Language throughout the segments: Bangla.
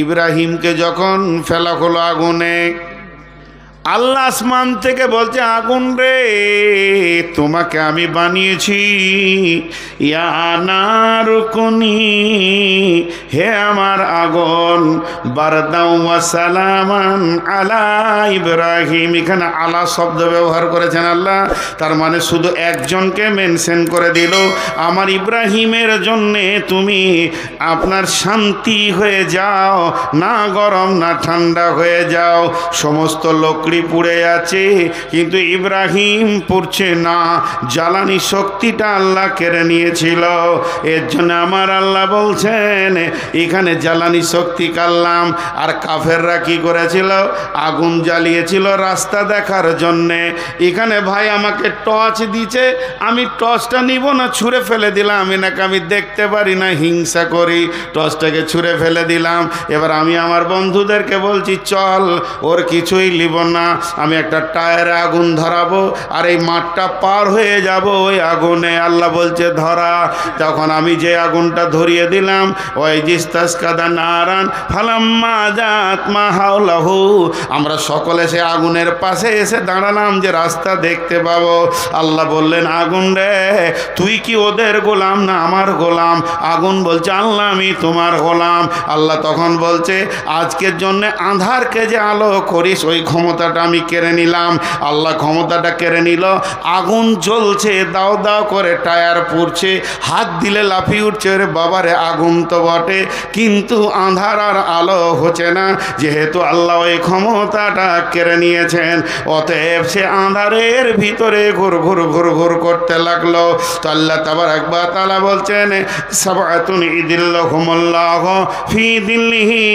ইব্রাহিমকে যখন ফেলা হলো আগুনে, আল্লাহ আসমান থেকে বলছে, আগুন রে, তোমাকে আমি বানিয়েছি ইয়া নারুকুনি, হে আমার আগুন, বারদাও ওয়া সালামান আলা ইব্রাহিম। এখানে আলা শব্দ ব্যবহার করেছেন আল্লাহ, তার মানে শুধু একজনকে মেনশন করে দিল, আমার ইব্রাহিমের জন্যে তুমি আপনার শান্তি হয়ে যাও, না গরম না ঠান্ডা হয়ে যাও। সমস্ত লোকড়ি পুড়ে আছে, কিন্তু ইব্রাহিম পুড়ছে না, জ্বালানি শক্তিটা আল্লাহ কেড়ে নিয়েছিল। এর জন্য আমার আল্লাহ বলছেন এখানে জ্বালানি শক্তি কাটলাম। আর কাফেররা কি করেছিল? আগুন জ্বালিয়েছিল রাস্তা দেখার জন্যে। এখানে ভাই আমাকে টর্চ দিচ্ছে, আমি টর্চটা নিব না, ছুঁড়ে ফেলে দিলাম, এনাকে আমি দেখতে পারি না, হিংসা করি, টর্চটাকে ছুঁড়ে ফেলে দিলাম। এবার আমি আমার বন্ধুদেরকে বলছি, চল, ওর কিছুই লিব না, আমি একটা টায়ারে আগুন ধরাবো আর এই মাঠটা পার হয়ে যাব ওই আগুনে। আল্লাহ বলছে ধরা। তখন আমি যে আগুনটা ধরিয়ে দিলাম, ওই জিস্তাসকাদা নারান ফালাম্মা জাত মা হাওলাহু, আমরা সকলে সে আগুনের পাশে এসে দাঁড়ালাম যে রাস্তা দেখতে পাবো। আল্লাহ বললেন, আগুন রে, তুই কি ওদের গোলাম না আমার গোলাম? আগুন বলছে, আল্লাহ আমি তোমার গোলাম। আল্লাহ তখন বলছে, আজকের জন্য আঁধারকে যে আলো করিস ওই ক্ষমতাটা আমি কেড়ে নিলাম। আল্লাহ ক্ষমতাটা কেড়ে নিল, আগুন জ্বলছে, দাও দাও করে টায়ার পুড়ছে, হাত দিলে লাফিয়ে উঠছে, রে বাবারে আগুন তো বটে, কিন্তু আঁধার আর আলো হচ্ছে না, যেহেতু আল্লাহ ওই ক্ষমতাটা কেড়ে নিয়েছেন। অতএব সে আঁধারের ভিতরে ঘুর ঘুর ঘুর ঘুর করতে লাগলো। তো আল্লাহ তাবারাক ওয়া তাআলা বলছেন, সাবআতুন ইদিল্লাহুমুল্লাহ ফি দিল্লিহি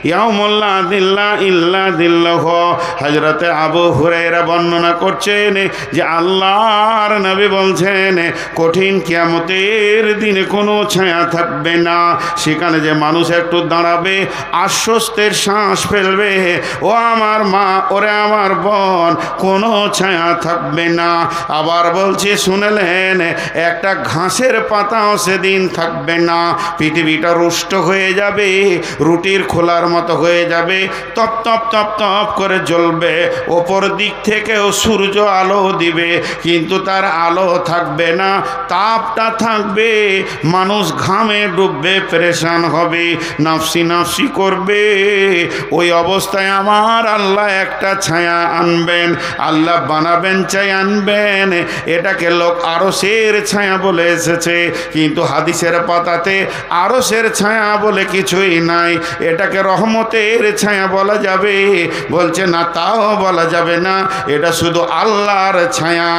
ইয়াউমুল লা দিল্লা ইল্লা দিল্লাহু। হযরতে আবু হুরায়রা বর্ণনা করছেন যে আল্লাহর নবী বলছেন, কঠিন কিয়ামতের দিনে কোনো ছায়া থাকবে না, সেখানে যে মানুষ একটু দাঁড়াবে, আশ্বস্তের শ্বাস ফেলবে, ও আমার মা, ওরে আমার বোন, কোনো ছায়া থাকবে না। আবার বলছি, শুনলেন, একটা ঘাসের পাতাও সেদিন থাকবে না, পৃথিবীটা রুষ্ট হয়ে যাবে, রুটির খোলার মতো হয়ে যাবে, তপ তপ তপ তপ করে জ্বলবে, ওপর দিক থেকেও সূর্য আলো দিবে, কিন্তু তার আলো থাকবে না, তাপটা থাকবে, মানুষ ঘামে ডুববে, পেরেশান হবে, নাফসি নাফসি করবে। ওই অবস্থায় আমার আল্লাহ একটা ছায়া আনবেন, আল্লাহ বানাবেন, ছায়া আনবেন। এটাকে লোক আরশের ছায়া বলে এসেছে, কিন্তু হাদিসের পাতাতে আরশের ছায়া বলে কিছুই নাই, এটাকে রহমতের ছায়া বলা যাবে। বলছে না, তাও বলা যাবে না, এটা শুধু আল্লাহর ছায়া।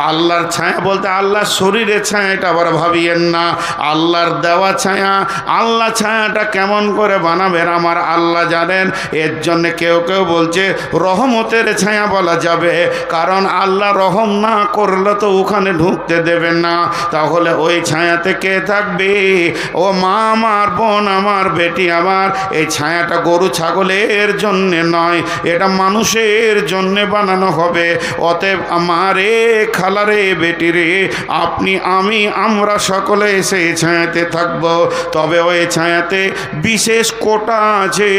আল্লাহর ছায়া বলতে আল্লাহর শরীরের ছায়া, এটা আবার ভাবিয়েন না, আল্লাহর দেওয়া ছায়া। আল্লাহ ছায়াটা কেমন করে বানাবেন আমার আল্লাহ জানেন। এর জন্য কেউ কেউ বলছে রহমতের ছায়া বলা যাবে, কারণ আল্লাহ রহম না করলে তো ওখানে ঢুকতে দেবেন না, তাহলে ওই ছায়াতে কে থাকবে? ও মা আমার, বোন আমার, বেটি আমার, এই ছায়াটা গরু ছাগলের জন্যে নয়, এটা মানুষের জন্যে বানানো হবে। অতএব আমারে খালারে, বেটি রে, আপনি, আমি, আমরা সকলে সেই ছায়াতে থাকব। তবে ওই ছায়াতে বিশেষ কোটা আছে,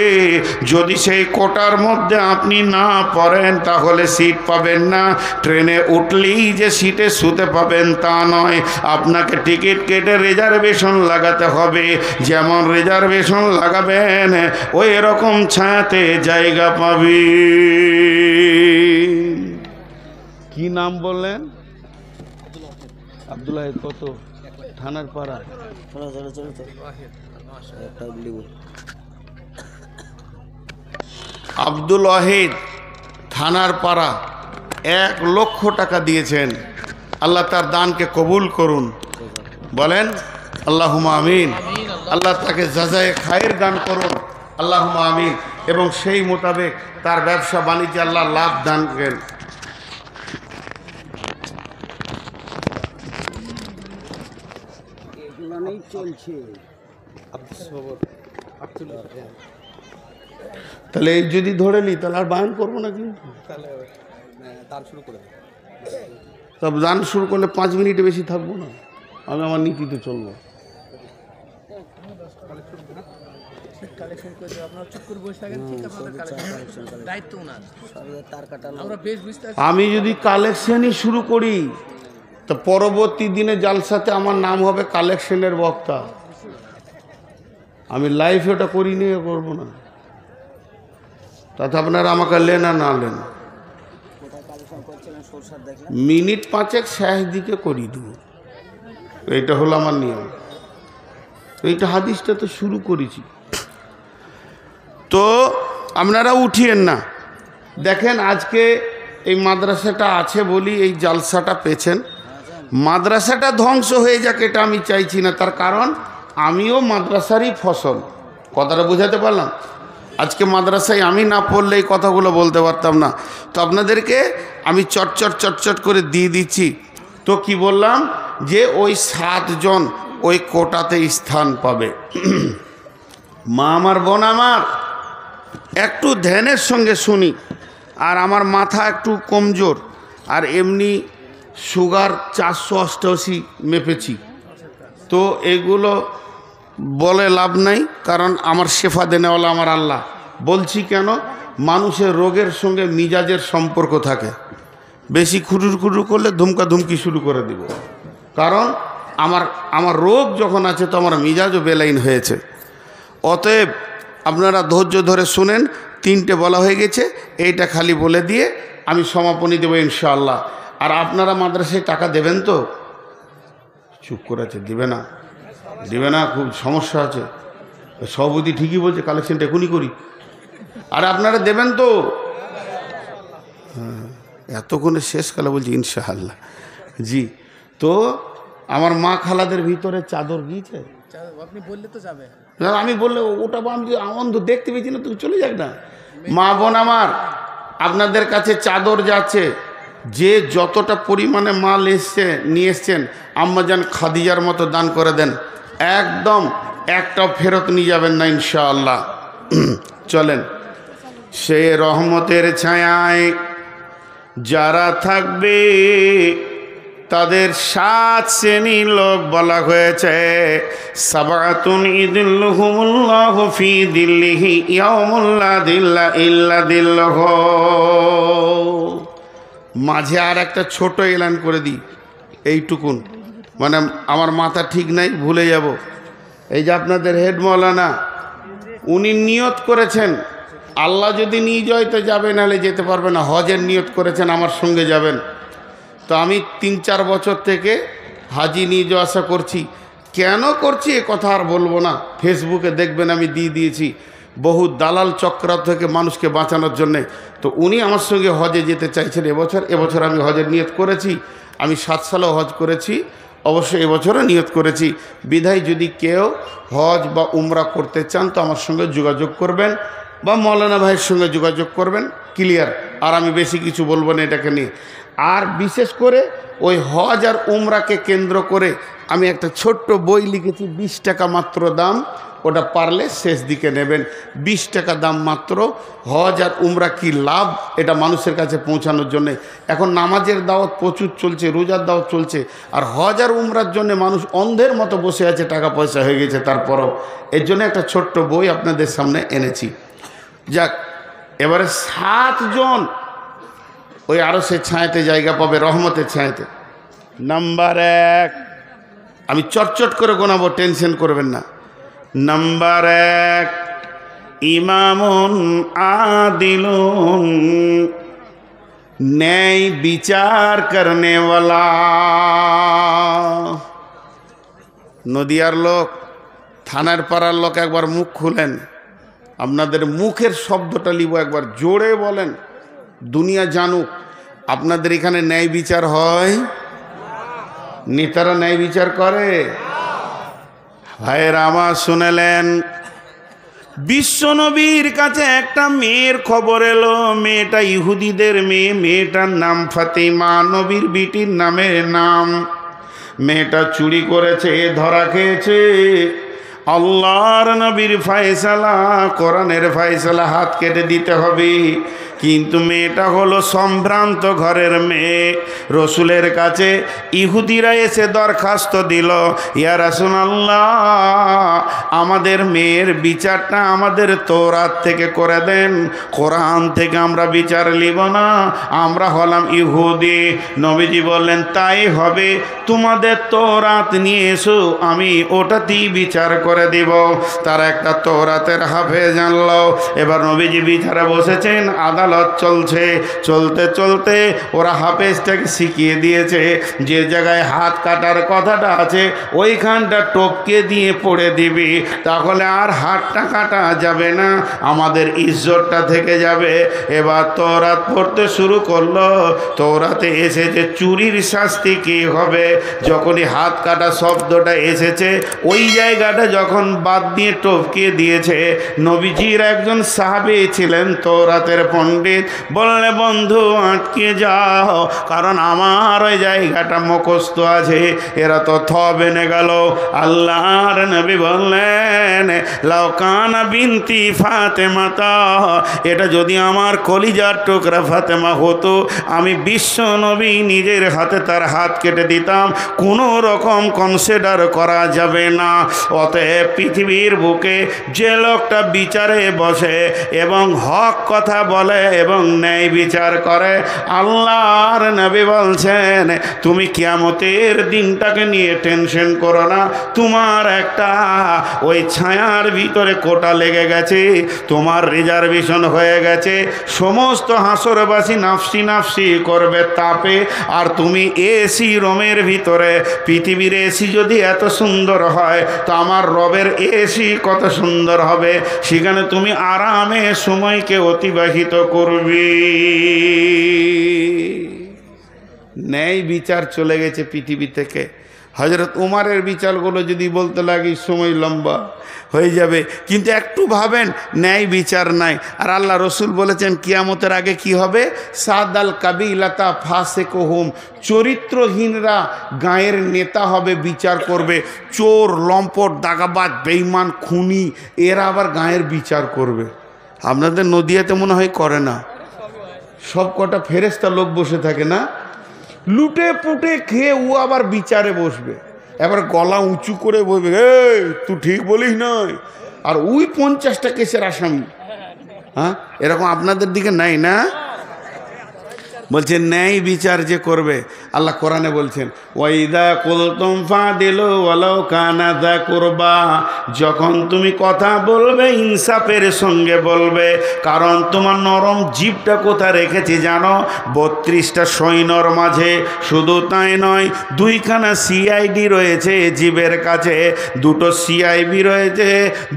যদি সেই কোটার মধ্যে আপনি না পড়েন তাহলে সিট পাবেন না। ট্রেনে উঠলেই যে সিটে শুতে পাবেন তা নয়, আপনাকে টিকিট কেটে রিজার্ভেশন লাগাতে হবে। যেমন রিজার্ভেশন লাগাবেন ওই রকম ছায়াতে জায়গা পাবি। কি নাম বললেন? আব্দুল ওয়াহিদ। কত? থানার পাড়া। আব্দুল ওয়াহিদ, থানার পাড়া, 1 লক্ষ টাকা দিয়েছেন। আল্লাহ তার দানকে কবুল করুন, বলেন আল্লাহুম্মা আমিন। আল্লাহ তাকে জাযায়ে খায়ের দান করুন, আল্লাহুম্মা আমিন। এবং সেই মোতাবেক তার ব্যবসা বাণিজ্যে আল্লাহ লাভ দান করেন। তাহলে যদি ধরে নি তাহলে আর বায়ন করবো না, কিন্তু দান শুরু করে তবে দান শুরু করলে 5 মিনিটে বেশি থাকবো না, আমি আমার নীতিতে চলবো। কালেকশন করে দেব, আপনারা চুপ করে বসে থাকেন, ঠিক আপনাদের কালেকশন দায়িত্ব ওনার। তার কাটা আমরা বেশ বুঝতে পারছি। আমি যদি কালেকশনই শুরু করি তো পরবর্তী দিনে জালসাতে আমার নাম হবে কালেকশনের বক্তা। আমি লাইফে ওটা করি নিয়ে করবো না, তাতে আপনারা আমাকে লেন আর না লেন, মিনিট 5 শেষ দিকে করি দেবো। এইটা হলো আমার নিয়ম। এইটা হাদিসটা তো শুরু করেছি, তো আপনারা উঠিয়েন না। দেখেন আজকে এই মাদ্রাসাটা আছে বলি এই জালসাটা পেয়েছেন। মাদ্রাসাটা ধ্বংস হয়ে যাক এটা আমি চাইছি না, তার কারণ আমিও মাদ্রাসারই ফসল। কথাটা বোঝাতে পারলাম? আজকে মাদ্রাসায় আমি না পড়লে এই কথাগুলো বলতে পারতাম না। তো আপনাদেরকে আমি চটচট করে দিয়ে দিচ্ছি। তো কি বললাম যে ওই 7 জন ওই কোটাতে স্থান পাবে। মা আমার, বোন আমার, একটু ধ্যানের সঙ্গে শুনি। আর আমার মাথা একটু কমজোর, আর এমনি সুগার 488 মেপেছি, তো এগুলো বলে লাভ নাই, কারণ আমার শেফা দেনেওয়ালা আমার আল্লাহ। বলছি কেন? মানুষের রোগের সঙ্গে মিজাজের সম্পর্ক থাকে। বেশি খুটুর করলে ধুমকি শুরু করে দিব, কারণ আমার রোগ যখন আছে তো আমার মিজাজও বেলাইন হয়েছে। অতএব আপনারা ধৈর্য ধরে শুনেন। 3টে বলা হয়ে গেছে, এইটা খালি বলে দিয়ে আমি সমাপনী দেবো ইনশাআল্লাহ। আর আপনারা মাদ্রাসায় টাকা দেবেন তো? চুপ করে আছে, দিবে না, খুব সমস্যা আছে। সভাপতি ঠিকই বলছে, কালেকশনটা এখনই করি। আর আপনারা দেবেন তো? হ্যাঁ, এতক্ষণে শেষকালে বলছি ইনশাআল্লাহ। জি, তো আমার মা খালাদের ভিতরে চাদর গিয়েছে, আপনি বললে তো যাবে। আমি বললে ওটা আমি অন্ধ দেখতে পেয়েছি না, তুমি চলে যাক না। মা বোন আমার, আপনাদের কাছে চাদর যাচ্ছে, যে যতটা পরিমাণে মাল নিয়ে এসছেন আম্মাজান খাদিজার মতো দান করে দেন। একদম একটা ফেরত নিয়ে যাবেন না ইনশাআল্লাহ। চলেন, সে রহমতের ছায়ায় যারা থাকবে তাদের 7 শ্রেণীর লোক বলা হয়েছে। সাবাতুন ইদিল্লুহুমুল্লাহু ফি দিল্লিহি ইয়াউমুল্লা দিল্লা ইল্লা দিল্লুহু। মাঝে আর একটা ছোট এলান করে দিই, এইটুকুন, মানে আমার মাথা ঠিক নাই, ভুলে যাব। এই যে আপনাদের হেড মৌলানা, উনি নিয়ত করেছেন আল্লাহ যদি নিয়ে যায় তো যাবে, নাহলে যেতে পারবে না। হজের নিয়ত করেছেন আমার সঙ্গে যাবেন। তো আমি 3-4 বছর থেকে হাজি নিয়ে যাওয়া আসা করছি। কেন করছি এ কথা আর বলবো না, ফেসবুকে দেখবেন আমি দিয়ে দিয়েছি বহু দালাল চক্র থেকে মানুষকে বাঁচানোর জন্যে। তো উনি আমার সঙ্গে হজে যেতে চাইছেন এবছর আমি হজের নিয়ত করেছি। আমি 7 সালেও হজ করেছি, অবশ্যই এবছরও নিয়ত করেছি। বিধায় যদি কেউ হজ বা উমরা করতে চান তো আমার সঙ্গে যোগাযোগ করবেন, বা মৌলানা ভাইয়ের সঙ্গে যোগাযোগ করবেন। ক্লিয়ার? আর আমি বেশি কিছু বলবো না এটাকে নিয়ে। আর বিশেষ করে ওই হজ আর উমরাকে কেন্দ্র করে আমি একটা ছোট্ট বই লিখেছি, 20 টাকা মাত্র দাম। ওটা পারলে শেষ দিকে নেবেন। 20 টাকা দাম মাত্র। হজ আর উমরা কি লাভ, এটা মানুষের কাছে পৌঁছানোর জন্যে। এখন নামাজের দাওয়াত প্রচুর চলছে, রোজার দাওয়াত চলছে, আর হজ আর উমরার জন্য মানুষ অন্ধের মতো বসে আছে, টাকা পয়সা হয়ে গেছে তারপরও। এর জন্য একটা ছোট্ট বই আপনাদের সামনে এনেছি। যাক, এবারে 7 জন ওই আরো সে ছায়াতে জায়গা পাবে, রহমতের ছায়াতে। নাম্বার 1, আমি চটচট করে গোনাবো, টেনশন করবেন না। নাম্বার 1, ইমামুন আদিলুন, ন্যায় বিচার করনে ওয়ালা। নদিয়ার লোক, থানার পাড়ার লোক, একবার মুখ খুলেন। আপনাদের মুখের শব্দটা লিব, একবার জোরে বলেন, দুনিয়া জানুক আপনাদের এখানে ন্যায় বিচার হয়। নেতারা ন্যায় বিচার করে? ভাইয়ের আমার শুনেলেন, বিশ্বনবীর কাছে একটা মেয়ের খবর এলো। মেয়েটা ইহুদিদের মেয়ে, মেয়েটার নাম ফাতিমা, নবীর বিটির নামের নাম। মেয়েটা চুরি করেছে, ধরা খেয়েছে। আল্লাহর নবীর ফয়সালা, কোরআনের ফয়সালা, হাত কেটে দিতে হবে। কিন্তু মেয়েটা হলো সম্ভ্রান্ত ঘরের মেয়ে। রসুলের কাছে ইহুদিরা এসে দরখাস্ত দিল, ইয়া রাসূলুল্লাহ, আমাদের মেয়ের বিচারটা আমাদের তওরাত থেকে করে দেন, কোরআন থেকে আমরা বিচার নিব না, আমরা হলাম ইহুদি। নবীজি বললেন, তাই হবে, তোমাদের তওরাত নিয়ে এসো, আমি ওটাতেই বিচার করে দিব। তারা একটা তওরাতের হাফেজ আনলো। এবার নবীজি বিচারে বসেছেন, আদালত চলছে। চলতে চলতে ওরা হাফেজটাকে শিখিয়ে দিয়েছে, যে জায়গায় হাত কাটার কথাটা আছে ওইখানটা টপকে দিয়ে পড়ে দিবি, তাহলে আর হাতটা কাটা যাবে না, আমাদের ইজ্জতটা থেকে যাবে। এবার তওরাত পড়তে শুরু করলো। তওরাতে এসেছে চুরির শাস্তি কি হবে। যখনই হাত কাটা শব্দটা এসেছে, ওই জায়গাটা যখন বাদ দিয়ে টপকিয়ে দিয়েছে, নবীজির একজন সাহাবী ছিলেন তওরাতের পণ্ডিত, বললে, বন্ধু আটকে যাও, কারণ আমার ওই জায়গাটা মুখস্থ আছে। এরা তো বেনে গেল। আল্লাহর নবী বললেন, লাউ কানা বিনতি ফাতেমাতা, এটা যদি আমার কলিজার টুকরা ফাতেমা হতো, আমি বিশ্ব নবী নিজের হাতে তার হাত কেটে দিতাম, কোনো রকম কনসিডার করা যাবে না। অতএব পৃথিবীর বুকে যে লোকটা বিচারে বসে এবং হক কথা বলে এবং ন্যায় বিচার করে, আল্লাহর নবী বলছেন, তুমি কিয়ামতের দিনটাকে নিয়ে টেনশন করো না, তোমার একটা ওই ছায়ার ভিতরে কোটা লেগে গেছে, তোমার রিজার্ভেশন হয়ে গেছে। সমস্ত হাসরবাসী নাফসি নাফসি করবে তাপে, আর তুমি এসি রুমের ভিতরে। পৃথিবীর এসি যদি এত সুন্দর হয়, তো আমার রবের এসি কত সুন্দর হবে, সেখানে তুমি আরামে সময়কে অতিবাহিত করবে। ন্যায় বিচার চলে গেছে পৃথিবী থেকে। হযরত উমারের বিচারগুলো যদি বলতে লাগি সময় লম্বা হয়ে যাবে, কিন্তু একটু ভাবেন, ন্যায় বিচার নাই। আর আল্লাহ রসুল বলেছেন কিয়ামতের আগে কি হবে, সাদাল কাবিলাতা ফাসেকুহুম, চরিত্রহীনরা গায়ের নেতা হবে, বিচার করবে। চোর, লম্পট, দাগাবাজ, বেঈমান, খুনি, এরা আবার গায়ের বিচার করবে। আপনাদের নদিয়াতে মনে হয় করে না, সব কটা ফেরেশতা লোক বসে থাকে না, লুটে পুটে খেয়ে ও আবার বিচারে বসবে, এবার গলা উঁচু করে বলবে, এই তুই ঠিক বলিস নয়, আর ওই 50টা কেসের আসামি। হ্যাঁ, এরকম আপনাদের দিকে নাই না? বলছে ন্যায় বিচার যে করবে, আল্লাহ কোরআনে বলছেন, ওয়াইদা কুলতুম ফাদিলু ওয়ালাউ কানা যা কুরবা, যখন তুমি কথা বলবে ইনসাফের সঙ্গে বলবে। কারণ তোমার নরম জিভটা কোথায় রেখেছি জানো? 32টা সৈন্যর মাঝে। শুধু তাই নয়, 2খানা সিআইডি রয়েছে জিভের কাছে, 2টো সিআইবি রয়েছে,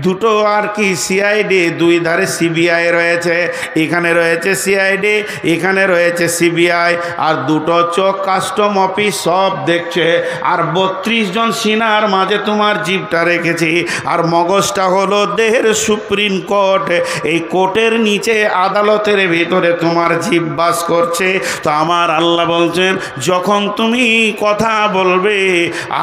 2টো আর কি সিআইডি, 2 ধারে সিবিআই রয়েছে। এখানে রয়েছে সিআইডি, এখানে রয়েছে সিবিআই, আর 2টো চোখ কাস্টম অফিস সব দেখছে। আর 32 জন সিনার মাঝে তোমার জিভটা রেখেছি। আর মগজটা হলো দেহের সুপ্রিম কোর্ট, এই কোর্টের নিচে আদালতের ভিতরে তোমার জিভ বাস করছে। তো আমার আল্লাহ বলছেন, যখন তুমি কথা বলবে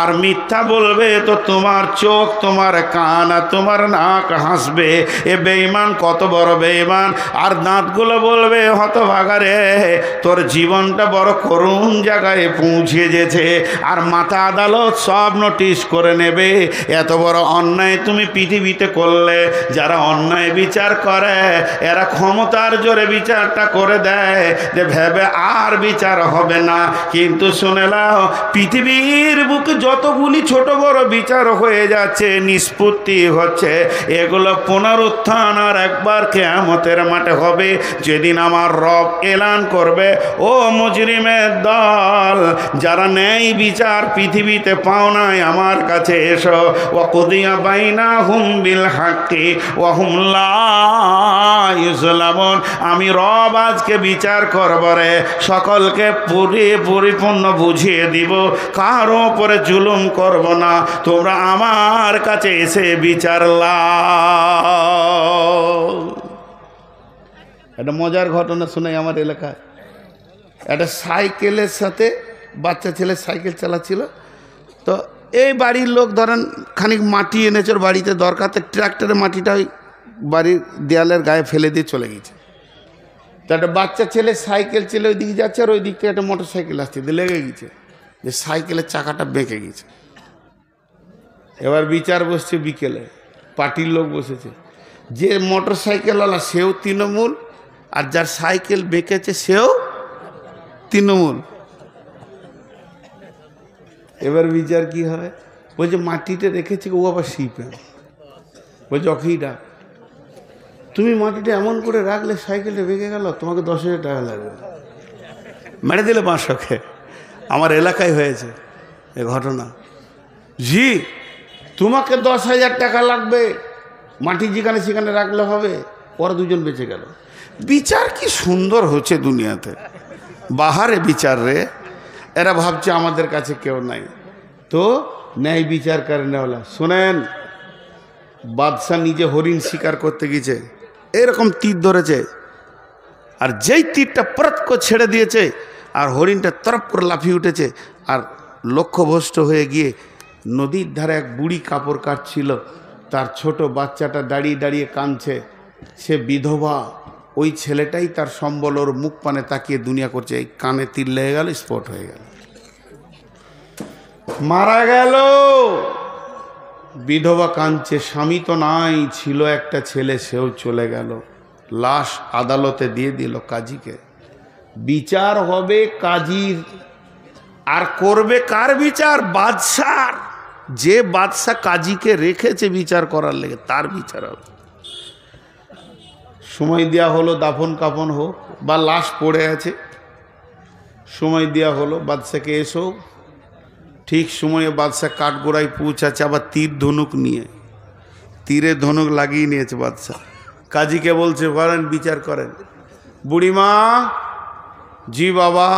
আর মিথ্যা বলবে, তো তোমার চোখ, তোমার কান আর তোমার নাক হাসবে, এ বেঈমান কত বড় বেঈমান। আর দাঁতগুলো বলবে, হতভাগারে, তোর জীবনটা বড় করুণ জায়গায় পৌঁছে যেছে। আর মাথা আদালত সব নোটিশ করে নেবে, এত বড় অন্যায় তুমি পৃথিবীতে করলে। যারা অন্যায় বিচার করে, এরা ক্ষমতার জোরে বিচারটা করে দেয়, যে ভেবে আর বিচার হবে না। কিন্তু শুনে নাও, পৃথিবীর বুকে যতগুলি ছোট বড় বিচার হয়ে যাচ্ছে, নিষ্পত্তি হচ্ছে, এগুলো পুনরুত্থান আর একবার কিয়ামতের মাঠে হবে, যেদিন আমার রব এলান করবে, ও মুজরিমের দল, যারা ন্যায় বিচার পৃথিবীতে পাও নাই, আমার কাছে এসো। ওয়াকুদিয়া বাইনাহুম বিল হাক্কি ওয়া হুম লা ইউজলামুন, আমি রব আজকে বিচার করব রে, সকলকে পরিপূর্ণ বুঝিয়ে দিব, কারো উপরে জুলুম করব না, তোমরা আমার কাছে এসে বিচার লাও। একটা মজার ঘটনা শোনাই আমার এলাকায়। একটা সাইকেলের সাথে বাচ্চা ছেলে সাইকেল চালাচ্ছিল, তো এই বাড়ির লোক ধরেন খানিক মাটি এনেছে, ওর বাড়িতে দরকার, তো ট্রাক্টরের মাটিটা ওই বাড়ির দেয়ালের গায়ে ফেলে দিয়ে চলে গেছে। তো একটা বাচ্চা ছেলে সাইকেল ছেলে ওই দিকে যাচ্ছে আর ওই দিক থেকে একটা মোটর সাইকেল আসছে, লেগে গেছে যে সাইকেলের চাকাটা বেঁকে গেছে। এবার বিচার বসছে বিকেলে, পার্টির লোক বসেছে, যে মোটর সাইকেলওয়ালা সেও তৃণমূল আর যার সাইকেল বেঁকেছে সেও তৃণমূল। এবার বিচার কি হয়? বলছে মাটিতে রেখেছে ও আবার শিপে। বলছে অখিই ডাক, তুমি মাটিটা এমন করে রাখলে সাইকেলটা বেঁকে গেল, তোমাকে 10,000 টাকা লাগবে। মেরে দিলে 500 আমার এলাকায় হয়েছে এ ঘটনা। জি তোমাকে 10,000 টাকা লাগবে, মাটি যেখানে সেখানে রাখলে হবে। ওরা দুজন বেঁচে গেল। বিচার কি সুন্দর হচ্ছে দুনিয়াতে, বাহারে বিচার রে। এরা ভাবছে আমাদের কাছে কেউ নাই, তো ন্যায় বিচার করে নেওয়ালা। শোনেন, বাদশাহ নিজে হরিণ শিকার করতে গেছে, এরকম তীর ধরেছে, আর যেই তীরটা পরত করে ছেড়ে দিয়েছে আর হরিণটা তরফ করে লাফিয়ে উঠেছে, আর লক্ষ্যভ্রষ্ট হয়ে গিয়ে নদীর ধারে এক বুড়ি কাপড় কাটছিল, তার ছোট বাচ্চাটা দাঁড়িয়ে দাঁড়িয়ে কাঁদছে, সে বিধবা। ওই ছেলেটাই তার সম্বল, ওর মুখ পানে তাকিয়ে দুনিয়া করছে, এই কানে তীর লেগে গেল, স্পট হয়ে গেল, মারা গেল। বিধবা কাঁদছে, স্বামী তো নাই, ছিল একটা ছেলে, সেও চলে গেল। লাশ আদালতে দিয়ে দিল কাজীকে। বিচার হবে কাজীর, আর করবে কার বিচার? বাদশার। যে বাদশা কাজীকে রেখেছে বিচার করার লেগে, তার বিচার হবে। সময় দেওয়া হলো, দাফন কাফন হোক, বা লাশ পড়ে আছে, সময় দেওয়া হলো বাদশাকে, এসো। ঠিক সময়ে বাদশাহ কাঠগোড়ায় পৌঁছাচ্ছে, আবার তীর ধনুক নিয়ে, তীরে ধনুক লাগিয়ে নিয়েছে বাদশাহ। কাজীকে বলছে করেন, বিচার করেন। বুড়িমা, জি বাবা,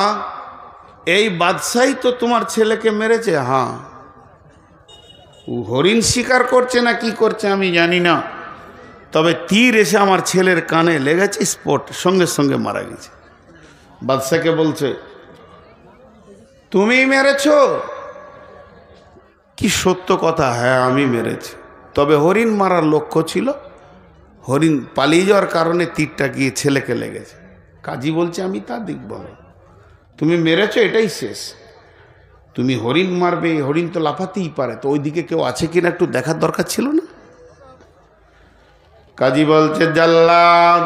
এই বাদশাই তো তোমার ছেলেকে মেরেছে। হ্যাঁ, ও হরিণ শিকার করছে না কি করছে আমি জানি না, তবে তীর এসে আমার ছেলের কানে লেগেছে, স্পট, সঙ্গে সঙ্গে মারা গেছে। বাদশাকে বলছে তুমি মেরেছ? কি সত্য কথা? হ্যাঁ আমি মেরেছি, তবে হরিণ মারার লক্ষ্য ছিল, হরিণ পালিয়ে যাওয়ার কারণে তীরটা গিয়ে ছেলেকে লেগেছে। কাজী বলছে আমি তা দেখব না, তুমি মেরেছ এটাই শেষ। তুমি হরিণ মারবে, হরিণ তো লাফাতেই পারে, তো ওইদিকে কেউ আছে কিনা একটু দেখার দরকার ছিল না? কাজী বলছে জাল্লাদ,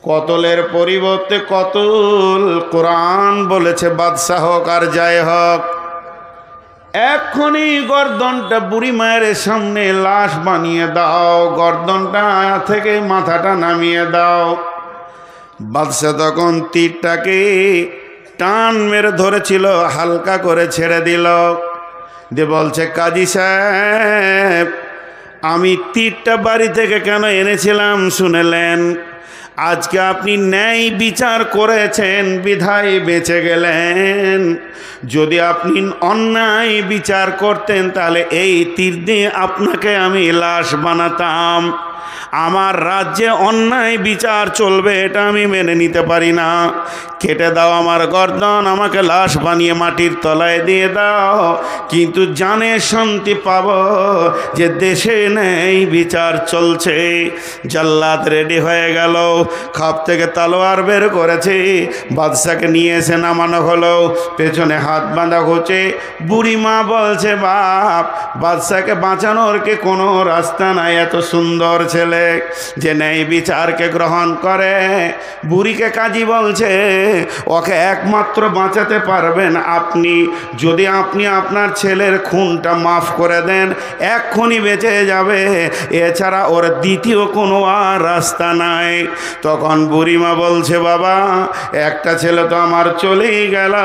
কতলের পরিবর্তে কতল। কোরআন বলেছে বাদশাহ হোক আর যাই হোক, এক্ষুনি গর্দনটা বুড়ি মায়ের সামনে লাশ বানিয়ে দাও, গর্দনটা থেকে মাথাটা নামিয়ে দাও। বাদশাহ তখন তীরটাকে টান মেরে ধরেছিল, হালকা করে ছেড়ে দিল, দিয়ে বলছে কাজী সাহেব, আমি তীরটা বাড়ি থেকে কেন এনেছিলাম শুনেলেন? আজকে আপনি ন্যায় বিচার করেছেন বিধায় বেঁচে গেলেন। যদি আপনি অন্যায় বিচার করতেন তাহলে এই তীর দিয়ে আপনাকে আমি লাশ বানাতাম। আমার রাজ্যে অন্যায় বিচার চলবে, এটা আমি মেনে নিতে পারি না। কেটে দাও আমার গর্দন, আমাকে লাশ বানিয়ে মাটির তলায় দিয়ে দাও, কিন্তু জানে শান্তি পাব যে দেশে নেই বিচার চলছে। জাল্লাদ রেডি হয়ে গেল, খাপ থেকে তলোয়ার বের করেছে, বাদশাকে নিয়ে এসে নামানো হলো, পেছনে হাত বাঁধা হচ্ছে। বুড়িমা বলছে বাপ, বাদশাকে বাঁচানোর কি কোনো রাস্তা নাই? এত সুন্দর ছেলে যে ন্যায় বিচারকে গ্রহণ করে। বুড়িকে কাজী বলছে ওকে একমাত্র বাঁচাতে পারবেন আপনি, যদি আপনি আপনার ছেলের খুনটা মাফ করে দেন, এক্ষুনি বেঁচে যাবে, এছাড়া ওর দ্বিতীয় কোনো আর রাস্তা নাই। তখন বুড়িমা বলছে বাবা, একটা ছেলে তো আমার চলেই গেল,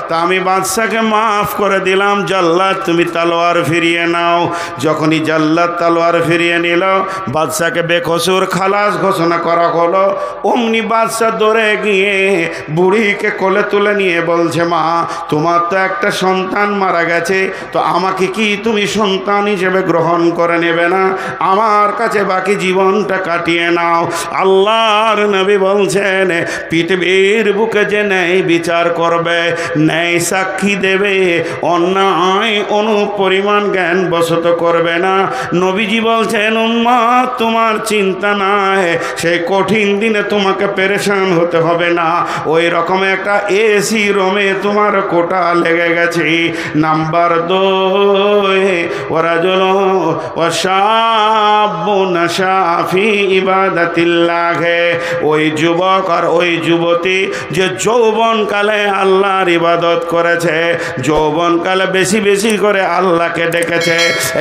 তা আমি বাদশাকে মাফ করে দিলাম, জাল্লাদ তুমি তলোয়ার ফিরিয়ে নাও। যখনই জাল্লাদ তলোয়ার ফিরিয়ে নিল, বাদশাকে বেকসুর খালাস ঘোষণা করা হলো। অমনি বাদশা দৌড়ে গিয়ে বুড়িকে কোলে তুলে নিয়ে বলছে মা, তোমার তো একটা সন্তান মারা গেছে, তো আমাকে কি তুমি সন্তান হিসেবে গ্রহণ করে নেবে না? আমার কাছে বাকি জীবনটা কাটিয়ে নাও। আল্লাহর নবী বলছেন পৃথিবীর বুকে যে ন্যায় বিচার করবে, ন্যায় সাক্ষী দেবে, অন্যায় অনুপরিমাণ জ্ঞান বশত করবে না। নবীজি বলছেন উম্মত তোমার চিন্তা নাই, সেই কঠিন দিনে তোমাকে পেরেশান হতে হবে না। ওই রকম একটা এসি রুমে তোমার কোটা লেগে গেছে। নাম্বার 2, ওয়ারাজুল ওয়াশাবুন শাফি ইবাদাতিল্লাহ, ওই যুবক আর ওই যুবতী যে যৌবনকালে আল্লাহর ইবাদত করেছে, যৌবনকালে বেশি বেশি করে আল্লাহকে ডেকেছে।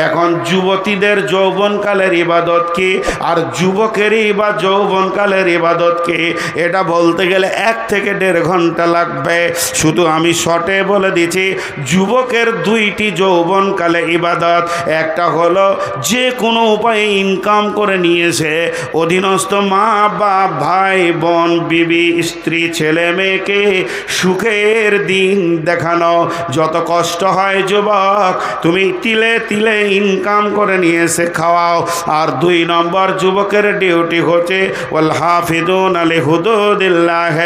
এখন যুবতীদের যৌবনকালের ইবাদত কি আর যুবকেরই বা যৌবনকালের ইবাদত কি, এটা বলতে গেলে 1 থেকে 1.5 ঘন্টা লাগবে। শুধু আমি শর্টে বলে দিচ্ছি, যুবকের 2টি যৌবনকালে ইবাদত। একটা হলো যে কোনো উপায়ে ইনকাম করে নিয়েছে, অধীনস্থ মা বাপ ভাই বোন বিবি স্ত্রী ছেলে মেয়েকে সুখের দিন দেখানো। যত কষ্ট হয় যুবক, তুমি তিলে তিলে ইনকাম করে নিয়ে এসে খাওয়াও। আর 2 নম্বর যুবকের ডিউটি হচ্ছে ওয়াল হাফিজুন আলি হুদুদিল্লাহ,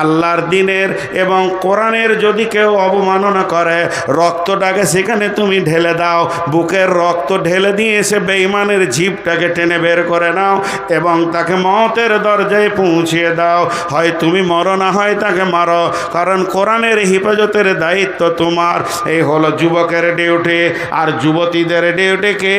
আল্লাহর দিনের এবং কোরআনের যদি কেউ অবমাননা করে, রক্তটাকে সেখানে তুমি ঢেলে দাও। বুকের রক্ত ঢেলে দিয়ে এসে বেঈমানের জিভটাকে টেনে বের করে নাও এবং তাকে মওতের দরজায় পৌঁছিয়ে দাও। হয় তুমি মরো, না হয় তাকে মারো, কারণ কোরআনের হিফাজতের দায়িত্ব তোমার। এই হলো যুবকের ডিউটি। আর যুবতীদের ডিউটি কে?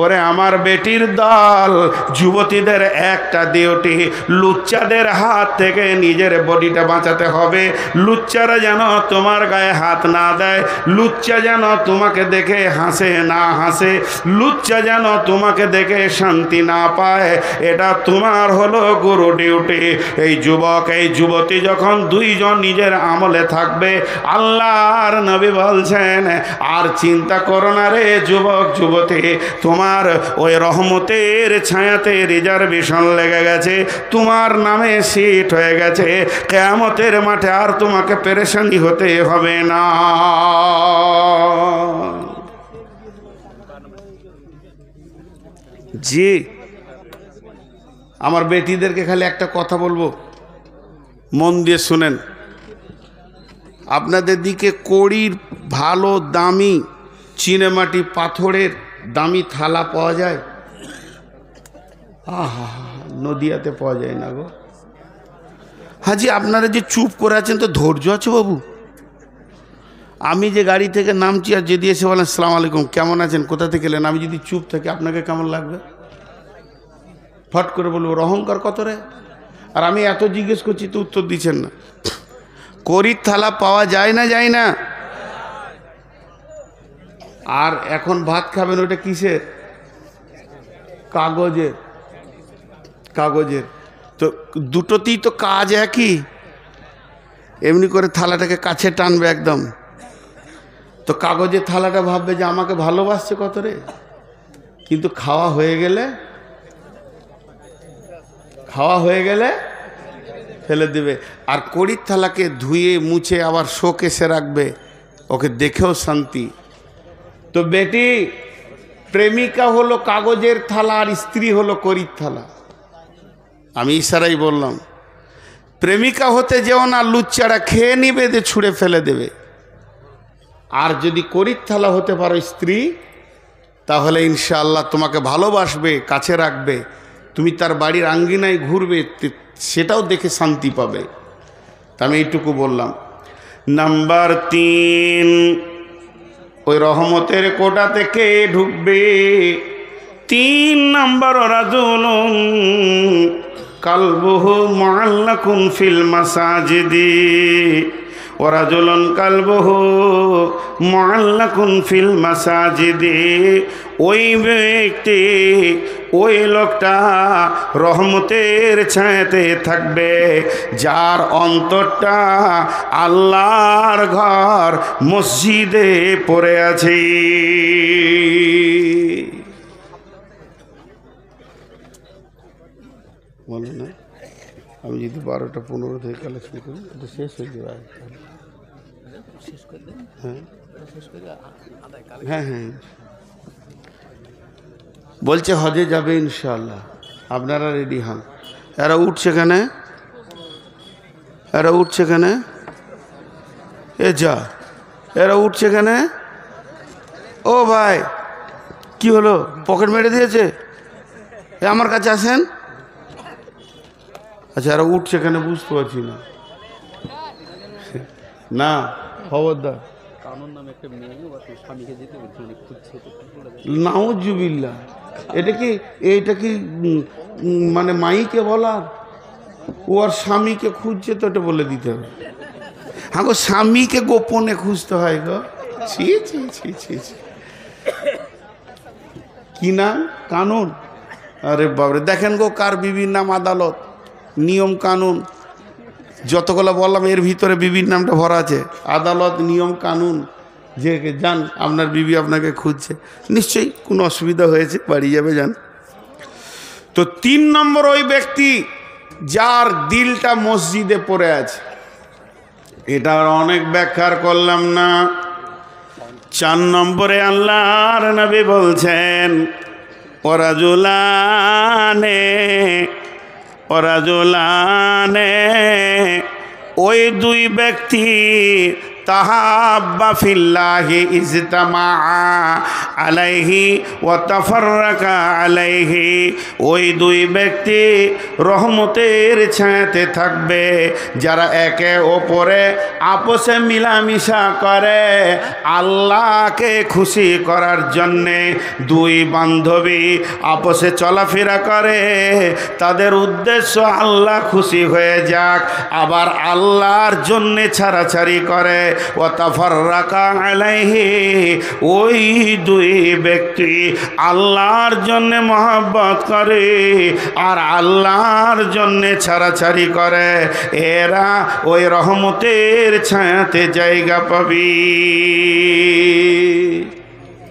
ওরে আমার বেটির দল, যুবতীদের একটা ডিউটি, লুচ্চাদের হাত থেকে নিজের বডিটা বাঁচাতে হবে। লুচ্চারা যেন তোমার গায়ে হাত না দেয়, লুচ্চা যেন তোমাকে দেখে হাসে না হাসে, লুচ্চা যেন তোমাকে দেখে শান্তি না পায়। এটা তোমার হলো গুরু ডিউটি। এই যুবক এই যুবতী যখন 2 জন নিজের আমলে থাকবে, আল্লাহর নবী বলছেন আর চিন্তা করো না রে যুবক যুবতী, তোমার ওই রহমতের ছায়াতে রিজার্ভেশন লেগে গেছে, তোমার নামে সিট হয়ে গেছে। কিয়ামতের মাঠে আর তোমাকে পেরেশানি হতে হবে না। জি, আমার বেটিদেরকে খালি একটা কথা বলবো, মন দিয়ে শুনেন। আপনাদের দিকে কড়ির ভালো দামি চিনেমাটি পাথরের দামি থালা পাওয়া যায়? আহা, নদিয়াতে পাওয়া যায় না গো। হাজি আপনারা যে চুপ করে আছেন, তো ধৈর্য আছে বাবু? আমি যে গাড়ি থেকে নামছি আর যদি এসে বলেন আসসালামু আলাইকুম, কেমন আছেন, কোথা থেকে এলেন, আমি যদি চুপ থাকি আপনাকে কেমন লাগবে? ফট করে বলবো অহংকার কত রে? আর আমি এত জিজ্ঞেস করছি তো উত্তর দিচ্ছেন না। কড়ির থালা পাওয়া যায় না যায় না? আর এখন ভাত খাবেন ওটা কিসের? কাগজের। কাগজের তো দুটোতেই তো কাজ একই। এমনি করে থালাটাকে কাছে টানবে একদম, তো কাগজের থালাটা ভাববে যে আমাকে ভালোবাসছে কত রে, কিন্তু খাওয়া হয়ে গেলে ফেলে দেবে। আর কড়ির থালাকে ধুয়ে মুছে আবার শোকেসে রাখবে, ওকে দেখেও শান্তি। তো বেটি, প্রেমিকা হলো কাগজের থালা আর স্ত্রী হলো কড়ির থালা। আমি ইশারাই বললাম, প্রেমিকা হতে যেও না, লুচ্চারা খেয়ে নিবে, দিয়ে ছুঁড়ে ফেলে দেবে। আর যদি কড়ির থালা হতে পারো স্ত্রী, তাহলে ইনশাআল্লাহ তোমাকে ভালোবাসবে, কাছে রাখবে, তুমি তার বাড়ির আঙ্গিনায় ঘুরবে, সেটাও দেখে শান্তি পাবে। তা আমি এইটুকু বললাম। নাম্বার 3, ওই রহমতের কোটা থেকে ঢুকবে। 3 নাম্বার, রাজুলুন কালবুহু মুআল্লাকুন ফিল মাসাজিদি, ওয়ারাজুলুন কালবুহু মুআল্লাকুন ফিল মাসাজিদি। ওই ব্যক্তি, ওই লোকটা রহমতের ছায়াতে থাকবে যার অন্তরটা আল্লাহর ঘর মসজিদে পড়ে আছে। বলো না, আমি যদি 12টা 15 থেকে কালেকশন করি, এটা শেষ হয়ে যাবে। হ্যাঁ হ্যাঁ, বলছে হজে যাবে ইনশাআল্লাহ, আপনারা রেডি হন। এরা উঠছে কেন? এ যা, এরা উঠছে কেন? ও ভাই, কি হলো, পকেট মেরে দিয়েছে? আমার কাছে আসেন। আচ্ছা আর উঠছে কেন বুঝতে পারছি না। না খবরদার, নাউজুবিল্লাহ, এটা কি মানে মাইকে বলার? ও আর স্বামীকে খুঁজছে তো এটা বলে দিতে হবে। হ্যাঁ গো, স্বামীকে গোপনে খুঁজতে হয় গো। ছি ছি ছি ছি ছি। কি নাম? কানুন। আরে বাবরে, দেখেন গো কার বিবির নাম আদালত, নিয়ম কানুন যতগুলো বললাম এর ভিতরে বিবির নামটা ভরা আছে। আদালত, নিয়ম কানুন, যে যান আপনার বিবি আপনাকে খুঁজছে, নিশ্চয়ই কোনো অসুবিধা হয়েছে, বাড়ি যাবে যান। তো 3 নম্বর ওই ব্যক্তি যার দিলটা মসজিদে পড়ে আছে। এটা অনেক ব্যাখ্যার করলাম না। 4 নম্বরে আল্লাহর নবী বলছেন ওরাজুলানে, ওই 2 ব্যক্তি তাহাব্বা ফিল্লাহি ইজতামা আলাইহি ওয়া তাফাররাকা আলাইহি, ওই 2 ব্যক্তি রহমতের ছায়াতে থাকবে যারা একে অপরে আপসে মিলামিশা করে আল্লাহকে খুশি করার জন্যে। 2 বান্ধবী আপসে চলাফেরা করে, তাদের উদ্দেশ্য আল্লাহ খুশি হয়ে যাক, আবার আল্লাহর জন্যে ছাড়াছাড়ি করে। ওয়া তাফাররাকা আলাইহি, ওই 2 ব্যক্তি আল্লাহর জন্যে মহব্বত করে আর আল্লাহর জন্যে ছাড়াছাড়ি করে, এরা ওই রহমতের ছায়াতে জায়গা পাবে।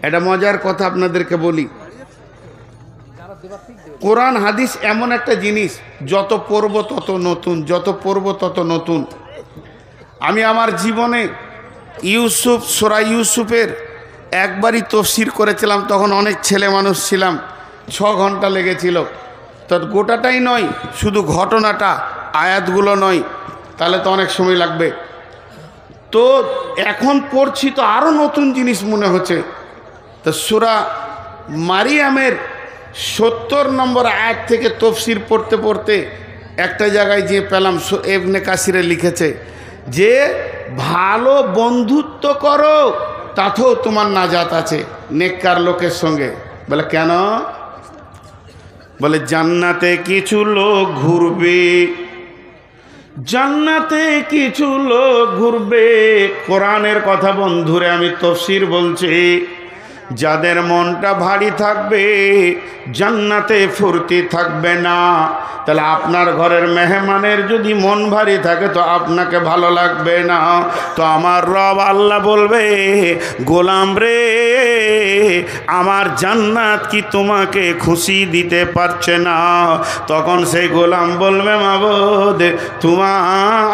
এটা মজার কথা আপনাদেরকে বলি। কোরআন হাদিস এমন একটা জিনিস, যত পড়ব তত নতুন, যত পড়ব তত নতুন। আমি আমার জীবনে সূরা ইউসুফের একবারই তাফসীর করেছিলাম, তখন অনেক ছেলে মানুষ ছিলাম, 6 ঘন্টা লেগেছিল। তো গোটাটাই নয়, শুধু ঘটনাটা, আয়াতগুলো নয়, তাহলে তো অনেক সময় লাগবে। তো এখন পড়ছি তো আরও নতুন জিনিস মনে হচ্ছে। তো সূরা মারিয়ামের 70 নম্বর আয়াত থেকে তাফসীর পড়তে পড়তে একটা জায়গায় যে পেলাম, ইবনে কাসিরে লিখেছে যে ভালো বন্ধুত্ব করো তাতেও তোমার নাজাত আছে নেককার লোকের সঙ্গে। বলে কেন? বলে জান্নাতে কিছু লোক ঘুরবে, জান্নাতে কিছু লোক ঘুরবে। কোরআনের কথা বন্ধুরে, আমি তাফসীর বলছি। যাদের মনটা ভারী থাকবে জান্নাতে ফুর্তি থাকবে না। তাহলে আপনার ঘরের মেহমানের যদি মন ভারী থাকে তো আপনাকে ভালো লাগবে না। তো আমার রব আল্লাহ বলবে, গোলাম রে, আমার জান্নাত কি তোমাকে খুশি দিতে পারছে না? তখন সেই গোলাম বলবে, মাবুদ,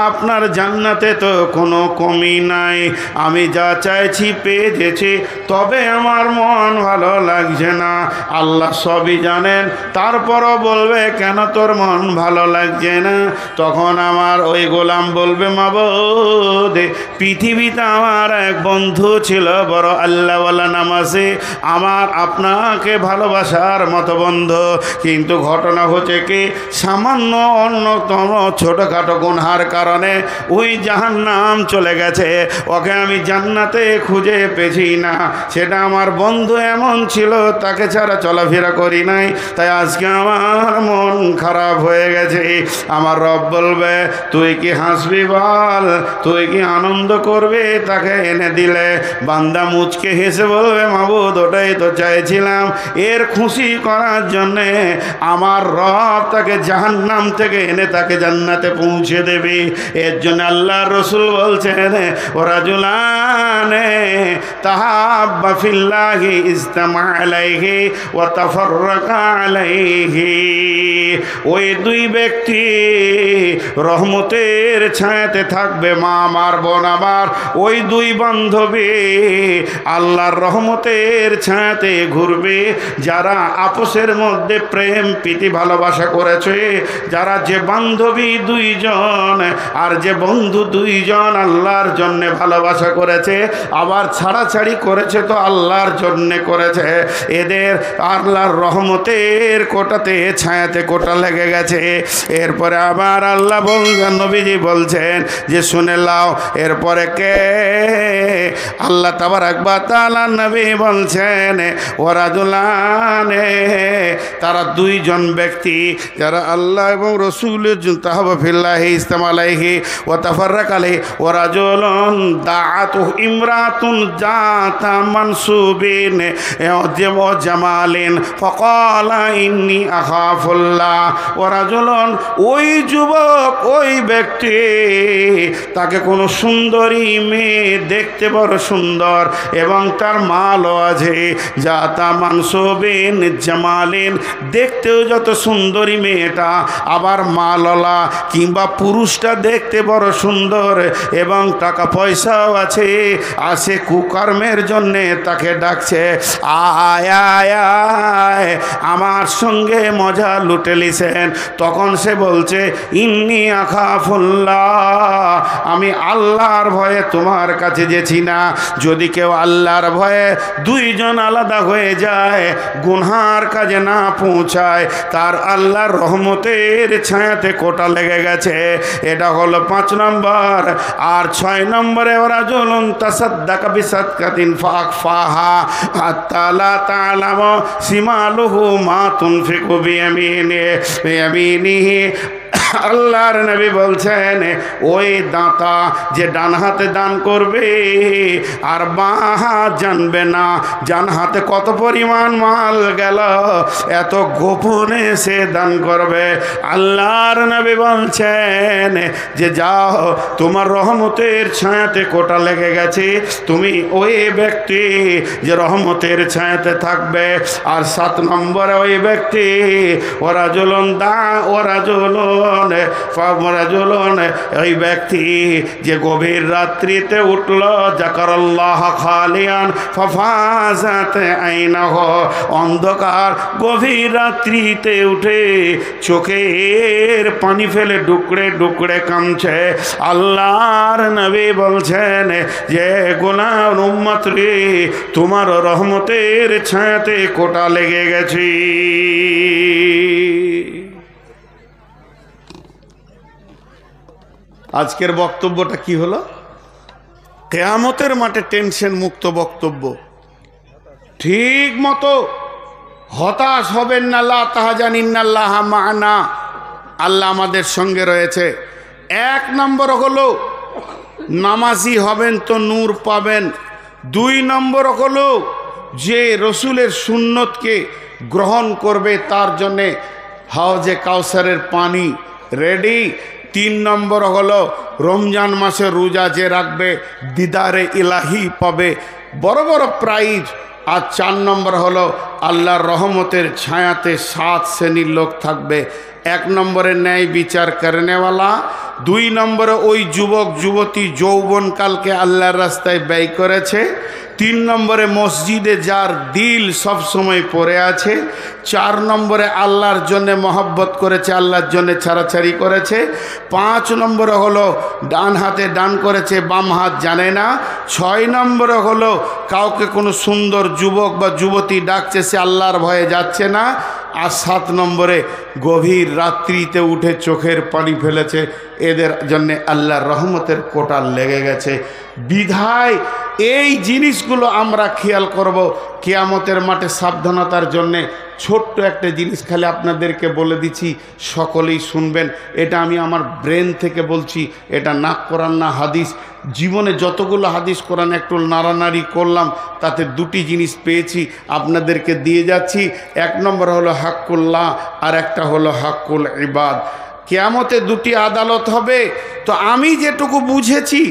আপনার জান্নাতে তো কোনো কমি নাই, আমি যা চাইছি পেয়েছি, তবে আমার মন ভালো লাগছে না। আল্লাহ সবই জানেন, তারপরও বলবে, কেন তোর মন ভালো লাগছে না? তখন আমার ওই গোলাম বলবে, মাবুদ, পৃথিবীতে আমার এক বন্ধু ছিল, বড় আল্লাহওয়ালা, নামাজি, আমার আপনাকে ভালোবাসার মতো বন্ধু, কিন্তু ঘটনা হচ্ছে কি, সামান্য অন্যতম ছোটোখাটো গুনহার কারণে ওই জাহান্নাম চলে গেছে। ওকে আমি জান্নাতে খুঁজে পেয়েছি না। সেটা আমার বন্ধু এমন ছিল, তাকে ছাড়া চলাফেরা করি নাই, তাই আজকে আমার মন খারাপ হয়ে গেছে। আমার রব বলবে, তুই কি হাসবি বল, তুই কি আনন্দ করবে তাকে এনে দিলে? বান্দা মুচকে হেসে বলবে, মাবুদ, ওটাই তো চাইছিলাম। এর খুশি করার জন্যে আমার রব তাকে জাহান্নাম থেকে এনে তাকে জান্নাতে পৌঁছে দেবে। এর জন্য আল্লাহ রসুল বলছেন, ওরাজুলানে তাহাব্বা ফিল্লাহি ইজতামা আলাইহি ওয়া তাফাররাকা আলাইহি, ওই দুই ব্যক্তি রহমতের ছায়াতে থাকবে। মা আমার, বোন আমার, ওই দুই বান্ধবী আল্লাহর রহমতের ছায়াতে ঘুরবে। যারা আপসের মধ্যে প্রেম প্রীতি ভালোবাসা করেছে, যারা যে বান্ধবী দুইজন আর যে বন্ধু দুইজন আল্লাহর জন্যে ভালোবাসা করেছে, আবার ছাড়াছাড়ি করেছে তো আল্লাহর জন্যে করেছে, এদের আল্লাহর রহমতের কোটাতে ছায়াতে কোটা লেগে গেছে। এরপরে আবার আল্লাহ বলছেন, নবীজি বলছেন যে শুনে লাও এরপরে কে? আল্লাহ তাবারাক ওয়া তাআলা নবী বলছেন ওয়ারাজুলানে, তারা দুইজন ব্যক্তি যারা আল্লাহ এবং রাসূলের জন্য তাহাবা ফিল্লাহি ইসতামালাইহি ওয়া তাফাররাক আলাইহি ওয়ারাজুলুন দাআতুহু ইমরাতুন জাতা মানসুবিন ওয়া জামালিন ফাকালা ইন্নী আখাফুল্লাহ। ওয়ারাজুলুন, ওই যুবক ওই ব্যক্তি, তাকে কোনো সুন্দরী মেয়ে দেখতে বড় সুন্দর এবং তার মালও আছে, জাতা মানসুবিন জামালিন, দেখতেও যত সুন্দরী মেয়েটা, আবার মালওয়ালা কিংবা পুরুষটা দেখতে বড় সুন্দর এবং টাকা পয়সাও আছে, আর সে কুকর্মের জন্যে তাকে ডাকছে, আয় আয় আয় আমার সঙ্গে মজা লুটে লিছেন। তখন সে বলছে ইন্নী আখাফুল্লাহ, আমি আল্লাহর ভয়ে তোমার কাছে যেছি না। যদি কেউ আল্লাহর ভয়ে দুইজন আলাদা হয়ে যায়, গুনহার কাজে না পৌঁছায়, তার আল্লাহর রহমতের ছায়াতে কোটা লেগে গেছে। এটা হলো 5 নম্বর। আর 6 নম্বরে ওয়ারাজুলুন তাসাদ্দাকা বিসাদকাতিন ফাআখফাহা হাত্তা লা তা'লামু শিমালুহু মা তুনফিকু বিয়ামিনিহি। আল্লাহর নবী বলছেন ওই দাতা যে ডান হাতে দান করবে আর বাঁ হাত জানবে না ডান হাতে কত পরিমাণ মাল গেল, এত গোপনে সে দান করবে। আল্লাহর নবী বলছেন যে যাও, তোমার রহমতের ছায়াতে কোটা লেগে গেছে, তুমি ওই ব্যক্তি যে রহমতের ছায়াতে থাকবে। আর 7 নম্বরে ওই ব্যক্তি ওয়ারাজুলুন ওই ব্যক্তি যে গভীর রাত্রিতে উঠল, যাকারাল্লাহ খালিয়ান ফাফাজাত আইনাহু, অন্ধকার গভীর রাত্রিতে উঠে চোখের পানি ফেলে ডুকরে ডুকরে কামছে। আল্লাহর নবী বলছেন যে গোলাম উম্মত রে, তোমার রহমতের ছায়াতে কোটা লেগে গেছে। আজকের বক্তব্যটা কি হলো? কিয়ামতের মাঠে টেনশন মুক্ত বক্তব্য। ঠিক মতো হতাশ হবেন না, লা তাহজানিন্নাল্লাহ মা'না, আল্লাহ আমাদের সঙ্গে রয়েছে। 1 নম্বর হলো নামাজি হবেন তো নূর পাবেন। 2 নম্বর হলো যে রসুলের সুন্নতকে গ্রহণ করবে তার জন্যে হাউজে কাউসারের পানি রেডি। 3 নম্বর হলো রমজান মাসে রোজা যে রাখবে দিদারে ইলাহি পাবে, বড় বড় প্রাইজ। আর 4 নম্বর হলো আল্লাহর রহমতের ছায়াতে 7 শ্রেণীর লোক থাকবে। 1 নম্বরে ন্যায় বিচার করেনেওয়ালা, 2 নম্বরে ওই যুবক যুবতী যৌবনকালকে আল্লাহর রাস্তায় ব্যয় করেছে, 3 নম্বরে মসজিদে যার দিল সব সময় পড়ে আছে, 4 নম্বরে আল্লাহর জন্য মহব্বত করেছে, আল্লাহর জন্য ছাড়াছাড়ি করেছে, 5 নম্বরে হলো ডান হাতে দান করেছে, বাম হাত জানে না, 6 নম্বরে হলো কাউকে কোনো সুন্দর যুবক বা যুবতী ডাকছে, সে আল্লাহর ভয়ে যাচ্ছে না, আর 7 নম্বরে গভীর রাত্রিতে উঠে চোখের পানি ফেলেছে। এদের জন্যে আল্লাহর রহমতের কোটা লেগে গেছে। বিধায় এই জিনিসগুলো আমরা খেয়াল করব কিয়ামতের মাঠে সাবধানতার জন্যে। ছোট্ট একটা জিনিস খালি আপনাদেরকে বলে দিচ্ছি, সকলেই শুনবেন। এটা আমি আমার ব্রেন থেকে বলছি, এটা না কোরআন না হাদিস। জীবনে যতগুলো হাদিস কোরআন একটু নাড়ানাড়ি করলাম, তাতে 2টি জিনিস পেয়েছি, আপনাদেরকে দিয়ে যাচ্ছি। 1 নম্বর হলো হাক্কুল্লাহ, আর একটা হলো হাক্কুল ইবাদ। কিয়ামতে 2টি আদালত হবে। তো আমি যেটুকু বুঝেছি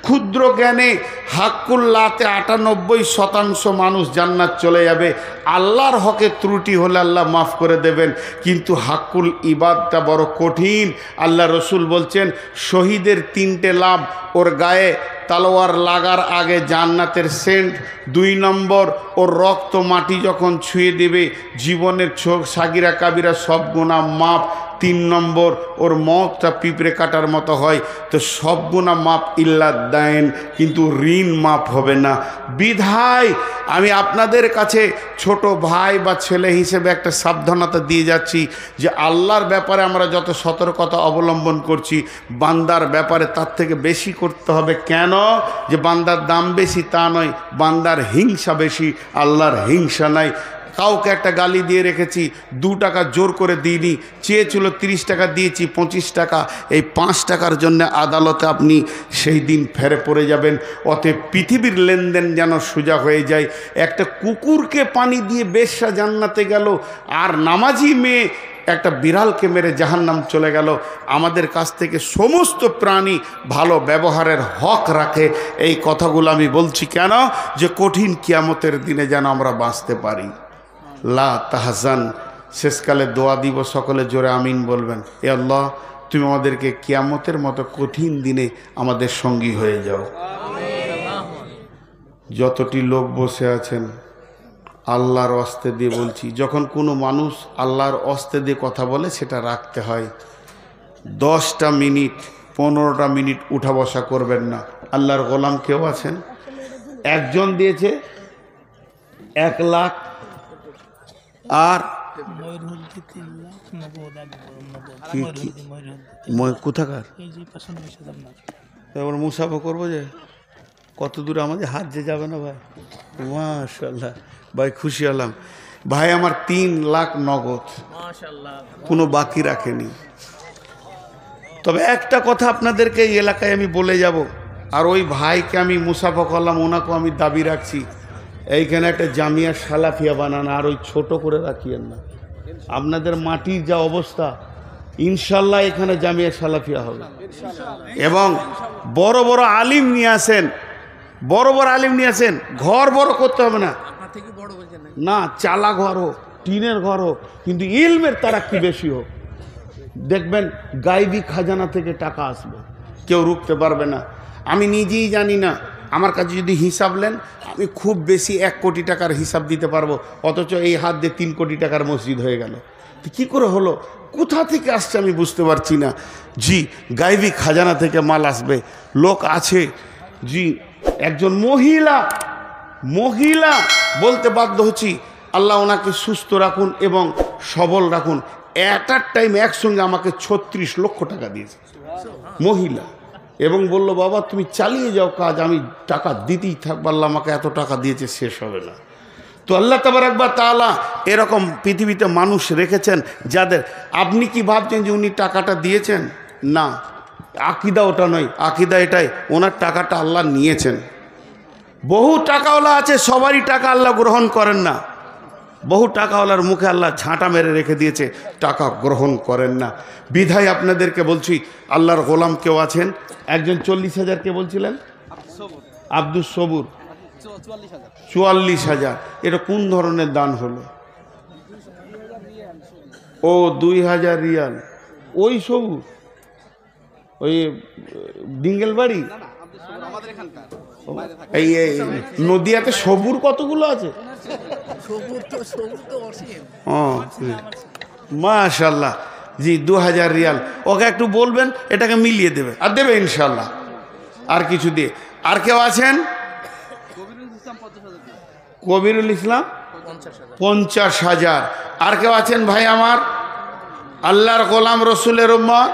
ক্ষুদ্র জ্ঞানে হাক্কুল্লাহতে 98% মানুষ জান্নাত চলে যাবে। আল্লাহর হকে ত্রুটি হলে আল্লাহ মাফ করে দেবেন, কিন্তু হাক্কুল ইবাদটা বড় কঠিন। আল্লাহ রসুল বলছেন শহীদের 3টে লাভ, ওর গায়ে তলোয়ার লাগার আগে জান্নাতের সেন্ট, 2 নম্বর ওর রক্ত মাটি যখন ছুঁয়ে দেবে জীবনের সাগিরা কাবিরা সব গুনাহ মাপ, 3 নম্বর ওর মতটা পিঁপড়ে কাটার মতো হয়। তো সব গুনাহ মাপ ইল্লা দাইন, কিন্তু ঋণ মাপ হবে না। বিধায় আমি আপনাদের কাছে ছোট ভাই বা ছেলে হিসেবে একটা সাবধানতা দিয়ে যাচ্ছি যে আল্লাহর ব্যাপারে আমরা যত সতর্কতা অবলম্বন করছি, বান্দার ব্যাপারে তার থেকে বেশি করতে হবে। কেন? যে বান্দার দাম বেশি তা নয়, বান্দার হিংসা বেশি, আল্লাহর হিংসা নাই। কাউকে একটা গালি দিয়ে রেখেছি, 2 টাকা জোর করে দিইনি, চেয়েছিল 30 টাকা দিয়েছি 25 টাকা, এই 5 টাকার জন্য আদালতে আপনি সেই দিন ফেরে পড়ে যাবেন। অতএব পৃথিবীর লেনদেন যেন সোজা হয়ে যায়। একটা কুকুরকে পানি দিয়ে বেশ্যা জান্নাতে গেল, আর নামাজি মেয়ে একটা বিড়ালকে মেরে জাহান্নাম চলে গেল। আমাদের কাছ থেকে সমস্ত প্রাণী ভালো ব্যবহারের হক রাখে। এই কথাগুলো আমি বলছি কেন? যে কঠিন কিয়ামতের দিনে যেন আমরা বাঁচতে পারি। লা তাহজান, শেষকালে দোয়া দিব, সকলে জোরে আমিন বলবেন। এ আল্লাহ, তুমি আমাদেরকে কিয়ামতের মতো কঠিন দিনে আমাদের সঙ্গী হয়ে যাও। যতটি লোক বসে আছেন আল্লাহর অস্তে দিয়ে বলছি, যখন কোনো মানুষ আল্লাহর অস্তে দিয়ে কথা বলে সেটা রাখতে হয়। 10টা মিনিট 15টা মিনিট উঠা বসা করবেন না। আল্লাহর গোলাম কেউ আছেন, একজন দিয়েছে 1 লাখ, আর কোথাকার এবার মুসাফা করবো যে কত দূরে আমাদের হাত যে যাবে না ভাই। মাশাআল্লাহ ভাই, খুশি হলাম ভাই। আমার 3 লাখ নগদ, কোনো বাকি রাখেনি। তবে একটা কথা আপনাদেরকে এই এলাকায় আমি বলে যাব, আর ওই ভাইকে আমি মুসাফা করলাম, ওনাকেও আমি দাবি রাখছি, এইখানে একটা জামিয়া সালাফিয়া বানান, আর ওই ছোট করে রাখিয়েন না। আপনাদের মাটির যা অবস্থা, ইনশাল্লাহ এখানে জামিয়া সালাফিয়া হবে। এবং বড় বড় আলিম নিয়ে আসেন, বড় বড় আলিম নিয়ে আসেন। ঘর বড় করতে হবে না, না চালা ঘর হোক, টিনের ঘর হোক, কিন্তু ইলমের তারাক্কি বেশি হোক। দেখবেন গায়বী খাজানা থেকে টাকা আসবে, কেউ রুখতে পারবে না। আমি নিজেই জানি না, আমার কাছে যদি হিসাব নেন আমি খুব বেশি 1 কোটি টাকার হিসাব দিতে পারবো, অথচ এই হাত দিয়ে 3 কোটি টাকার মসজিদ হয়ে গেল। তো কী করে হলো, কোথা থেকে আসছে আমি বুঝতে পারছি না। জি, গায়বী খাজানা থেকে মাল আসবে, লোক আছে। জি, একজন মহিলা বলতে বাধ্য হচ্ছি, আল্লাহ ওনাকে সুস্থ রাখুন এবং সবল রাখুন। এট আ টাইম একসঙ্গে আমাকে 36 লক্ষ টাকা দিয়েছে মহিলা, এবং বলল বাবা তুমি চালিয়ে যাও কাজ, আমি টাকা দিতেই থাকবো, আল্লাহ আমাকে এত টাকা দিয়েছে, শেষ হবে না। তো আল্লাহ তাবারক ওয়া তাআলা এরকম পৃথিবীতে মানুষ রেখেছেন যাদের, আপনি কি ভাবছেন যে উনি টাকাটা দিয়েছেন? না, আকীদা ওটা নয়, আকীদা এটাই, ওনার টাকাটা আল্লাহ নিয়েছেন। বহু টাকাওয়ালা আছে, সবারই টাকা আল্লাহ গ্রহণ করেন না। বহু টাকাওয়ালার মুখে আল্লাহ ঝাঁটা মেরে রেখে দিয়েছে, টাকা গ্রহণ করেন না। বিধায় আপনাদেরকে বলছি, আল্লাহর গোলাম কেউ আছেন, একজন 40,000 কে বলছিলেন, আব্দুস সবুর 44,000। এটা কোন ধরনের দান হলো? ও 2000 রিয়াল। ওই সবুর, ওই ডিঙ্গেল বাড়ি, এই নদিয়াতে সবুর কতগুলো আছে? মাশাআল্লাহ। জি, 2000 রিয়াল। ওকে একটু বলবেন এটাকে মিলিয়ে দেবে, আর দেবে ইনশাল্লাহ। আর কিছু দিয়ে। আর কেউ আছেন? কবিরুল ইসলাম 50,000। আর কেউ আছেন ভাই আমার, আল্লাহর গোলাম রসুলের উম্মত?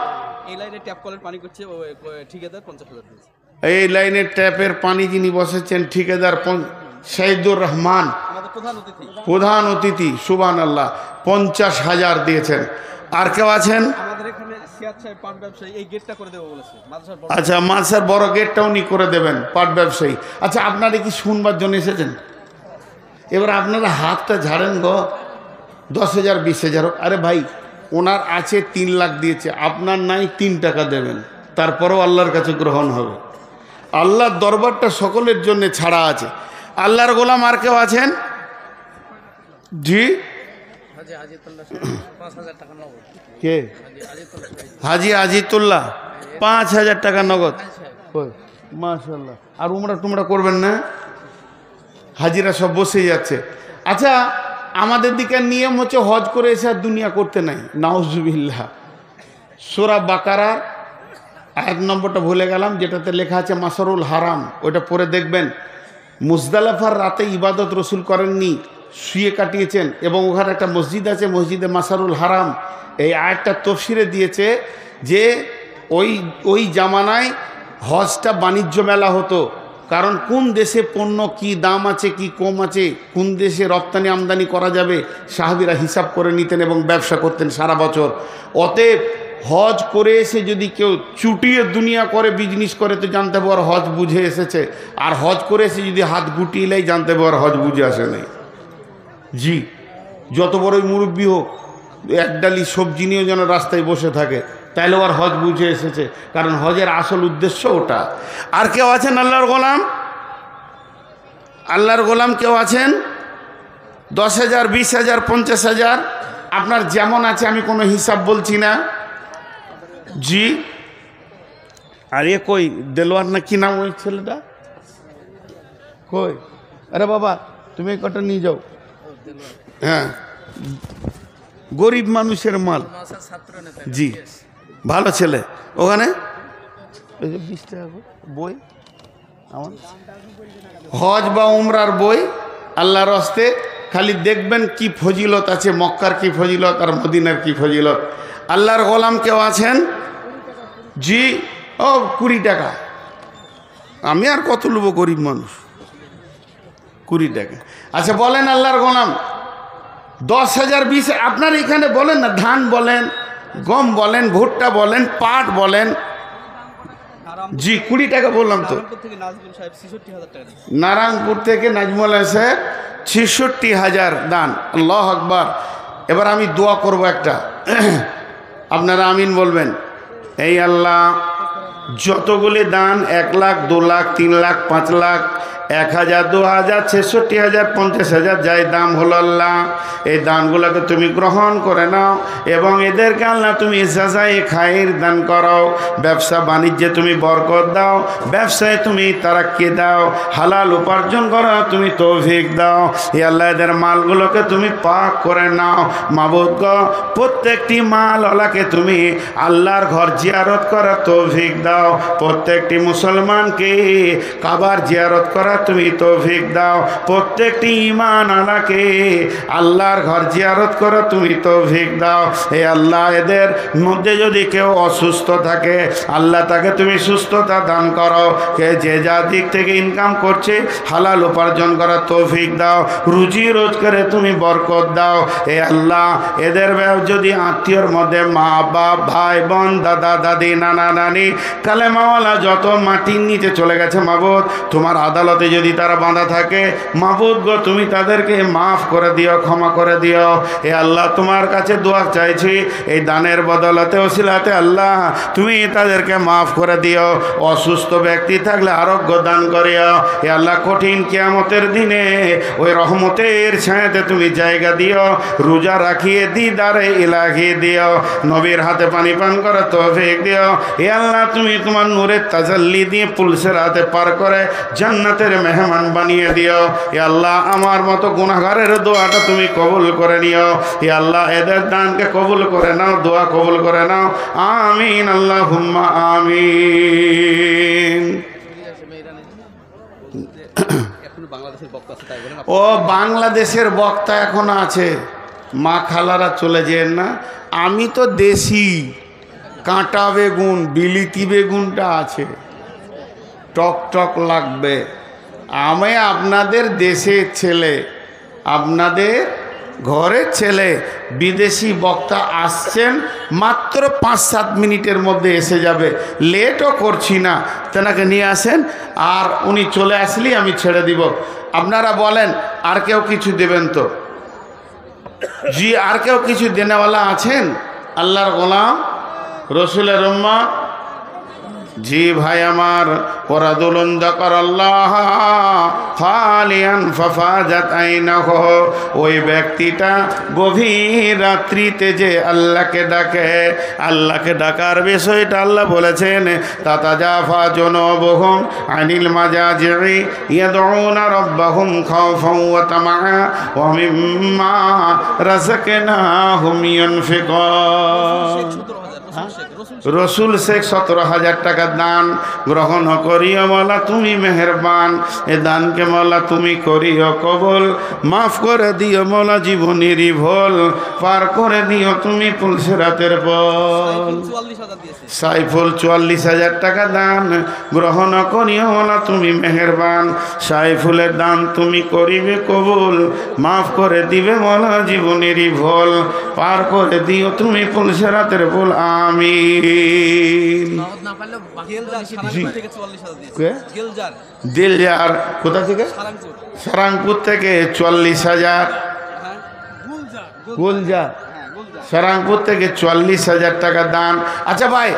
এই লাইনের ট্যাপের পানি যিনি বসেছেন ঠিকাদার শহীদুর রহমান, প্রধান অতিথি, সুবহানাল্লাহ, 50,000 দিয়েছেন। আর কেউ আছেন? আচ্ছা, মাদ্রাসার বড় গেটটা উনি করে দেবেন, পাট ব্যবসায়ী। আচ্ছা, আপনারা কি শুনবার জন্য এসেছেন? এবার আপনারা হাতটা ঝাড়েন গো, 10,000 20,000 হোক। আরে ভাই, ওনার আছে 3 লাখ দিয়েছে, আপনার নাই 3 টাকা দেবেন, তারপরেও আল্লাহর কাছে গ্রহণ হবে। আল্লাহর দরবারটা সকলের জন্য ছাড়া আছে। আল্লাহর গোলাম আর কেউ আছেন? জি, হাজি আজিতুল্লাহ 5000 টাকা নগদ। কে? হাজি আজিতুল্লাহ। হাজি আজিতুল্লাহ 5000 টাকা নগদ। মাশাআল্লাহ। আর উমরা টুমরা করবেন না? হাজিরা সব বসেই যাচ্ছে। আচ্ছা, আমাদের দিকে নিয়ম হচ্ছে হজ করে এসে আর দুনিয়া করতে নাই। নাউজুবিল্লাহ। সূরা বাকারা আয়াত নম্বরটা ভুলে গেলাম, যেটাতে লেখা আছে মাসরুল হারাম, ওইটা পরে দেখবেন। মুজদালিফার রাতে ইবাদত রসুল করেননি, শুয়ে কাটিয়েছেন, এবং ওখানে একটা মসজিদ আছে, মসজিদে মাসারুল হারাম। এই আয়াতটা তফসিরে দিয়েছে যে ওই জামানায় হজটা বাণিজ্য মেলা হতো। কারণ কোন দেশে পণ্য কি দাম আছে, কি কম আছে, কোন দেশে রপ্তানি আমদানি করা যাবে, সাহাবীরা হিসাব করে নিতেন এবং ব্যবসা করতেন সারা বছর। অতএব হজ করে এসে যদি কেউ চুটিয়ে দুনিয়া করে, বিজনেস করে, তো জানতে হবে ওর হজ বুঝে এসেছে। আর হজ করে এসে যদি হাত গুটিয়ে নেয়, জানতে হবে ওর হজ বুঝে আসে নাই। জি, যত বড়ই মুরব্বী হোক, এক ডালি সবজি নিয়েও যেন রাস্তায় বসে থাকে, তাইলে ওর হজ বুঝে এসেছে। কারণ হজের আসল উদ্দেশ্য ওটা। আর কেউ আছেন আল্লাহর গোলাম? আল্লাহর গোলাম কেউ আছেন? 10,000, 20,000, 50,000, আপনার যেমন আছে, আমি কোনো হিসাব বলছি না। জি, আর এ কই দেলোয়ার না কি নাম ওই ছেলেটা কই? আরে বাবা, তুমি এই কটা নিয়ে যাও। হ্যাঁ, গরিব মানুষের মাল। জি, ভালো ছেলে। ওখানে 20 টাকা বই, আমার হজ বা উমরার বই, আল্লাহর হস্তে। খালি দেখবেন কি ফজিলত আছে, মক্কার কি ফজিলত আর মদিনার কি ফজিলত। আল্লাহর গোলাম কেউ আছেন? জি, ও 20 টাকা। আমি আর কত নেবো, গরিব মানুষ, 20 টাকা। আচ্ছা বলেন আল্লাহর গোলাম, 10,000, 20, আপনার এখানে বলেন না, ধান বলেন, গম বলেন, ভুট্টা বলেন, পাট বলেন। জি, 20 টাকা বললাম তো। নারায়ণপুর থেকে নাজমুল সাহেব 66,000 দান। আল্লাহু আকবার। এবার আমি দোয়া করব একটা, আপনারা আমিন বলবেন। এই আল্লাহ, যতগুলি দান, 1 লাখ, 2 লাখ, 3 লাখ, 5 লাখ, 1,000, 2,000, 66,000, 50,000, যাই দাম হলো আল্লাহ, এই দানগুলোকে তুমি গ্রহণ করে নাও এবং এদেরকে আল্লাহ তুমি জাযায়ে খায়ের দান করো। ব্যবসা বাণিজ্যে তুমি বরকত দাও, ব্যবসায় তুমি তারাক্কি দাও, হালাল উপার্জন করা তুমি তৌফিক দাও। হে আল্লাহ, এদের মালগুলোকে তুমি পাক করে নাও। মাবুদ গো, প্রত্যেকটি মালওয়ালাকে তুমি আল্লাহর ঘর জিয়ারত করার তৌফিক দাও। প্রত্যেকটি মুসলমানকে কাবার জিয়ারত করা তুমি তৌফিক দাও। প্রত্যেকটি ঈমান আলাকে আল্লাহর ঘর জিয়ারত করো তুমি তৌফিক দাও। হে আল্লাহ, এদের মধ্যে যদি কেউ অসুস্থ থাকে, আল্লাহ তাকে তুমি সুস্থতা দান করো। কে যে যা দিক থেকে ইনকাম করছে, হালাল উপার্জন করার তৌফিক দাও। রুজি রোজগারে তুমি বরকত দাও। হে আল্লাহ, এদের যদি আত্মীয়র মধ্যে মা বাপ, ভাই বোন, দাদা দাদি, নানা নানি, কালেমাওয়ালা যত মাটির নিচে চলে গেছে, মাবুদ তোমার আদালতে যদি তারা বাঁধা থাকে, মাবুদ গো তুমি তাদেরকে মাফ করে দিও, ক্ষমা করে দিও। হে আল্লাহ, তোমার কাছে দোয়া চাইছি, এই দানের বদলাতে ওসিলাতে আল্লাহ তুমি তাদেরকে মাফ করে দিও। অসুস্থ ব্যক্তি থাকলে আরোগ্য দান করিও। হে আল্লাহ, কঠিন কিয়ামতের দিনে ওই রহমতের ছায়াতে তুমি জায়গা দিও। রোজা রাখিয়ে দিদারে ইলাহি দিও। নবীর হাতে পানি পান করা তৌফিক দিও। হে আল্লাহ, তুমি তোমার নূরের তাজাল্লি দিয়ে পুলসের হাতে পার করে জান্নাতের মেহমান বানিয়ে দিও। হে আল্লাহ, আমার মতো গুনাহগারের দোয়াটা তুমি কবুল করে নিও। হে আল্লাহ, এদের দানকে কবুল করে নাও, দোয়া কবুল করে নাও। আমিন, আল্লাহুম্মা আমিন। ও বাংলাদেশের বক্তা এখনো আছে, মা খালারা চলে যেন না। আমি তো দেশি কাঁটা বেগুন, বিলিতি বেগুনটা আছে, টক টক লাগবে। আমি আপনাদের দেশের ছেলে, আপনাদের ঘরের ছেলে। বিদেশি বক্তা আসছেন, মাত্র 5-7 মিনিটের মধ্যে এসে যাবে, লেটও করছি না। তেনাকে নিয়ে আসেন, আর উনি চলে আসলেই আমি ছেড়ে দিব। আপনারা বলেন, আর কেউ কিছু দেবেন তো? জি, আর কেউ কিছু দেনেওয়ালা আছেন? আল্লাহর গোলাম, রসুলের উম্মত, জি ভাই আমার, ওরা দুলন্দ কর আল্লাহ খালিয়ান ফাফাজাত আইনাহু, ওই ব্যক্তিটা গভীর রাত্রিতে যে আল্লাহকে ডাকে, আল্লাহকে ডাকার বিষয়টা আল্লাহ বলেছেন তাতাজাফা জুনুবুহুম আনিল মাজাজি'i ইয়াদউনা রাব্বাহুম খাওফান ওয়া তামাআ ওয়া মিম্মা রাযাকনাহুম ইউনফিকুন। রসুল শেখ 17,000 টাকা দান গ্রহণ করিও মৌলা তুমি মেহেরবান, এ দানকে মৌলা তুমি করিও কবুল, মাফ করে দিও মৌলা জীবনেরই ভুল, পার করে দিও তুমি পুলসিরাতের পল। সাইফুল 44,000 টাকা দান গ্রহণ করিও মৌলা তুমি মেহেরবান, সাইফুলের দান তুমি করিবে কবুল, মাফ করে দিবে মৌলা জীবনেরই ভুল, পার করে দিও তুমি পুলসিরাতের পল। আমিন। দিলজার কোথা থেকে? সারাংপুর থেকে 40,000। গুলজার সারাংপুর থেকে 40,000 টাকা দান। আচ্ছা ভাই,